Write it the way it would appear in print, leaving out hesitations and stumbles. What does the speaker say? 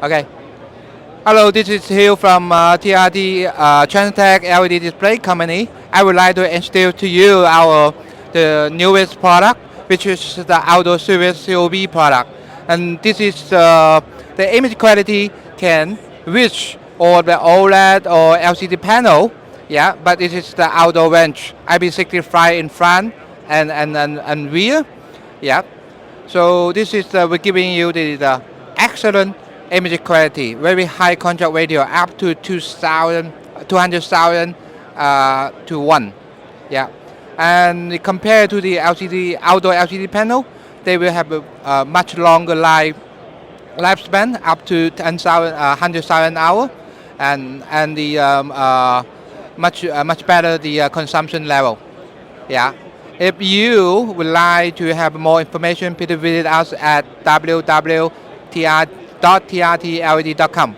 Okay. Hello, this is Hill from TRD Transtech LED Display Company. I would like to introduce to you the newest product, which is the outdoor service COB product. And this is the image quality can reach or the OLED or LCD panel. Yeah, but this is the outdoor range. IP65 in front and rear. Yeah. So this is we're giving you the excellent image quality, very high contrast ratio, up to 200,000 to 1. Yeah. And compared to the LCD outdoor LCD panel, they will have a much longer lifespan, up to 10,000, 100,000 hours, and the much better the consumption level. Yeah. If you would like to have more information, please visit us at www.trtled.com.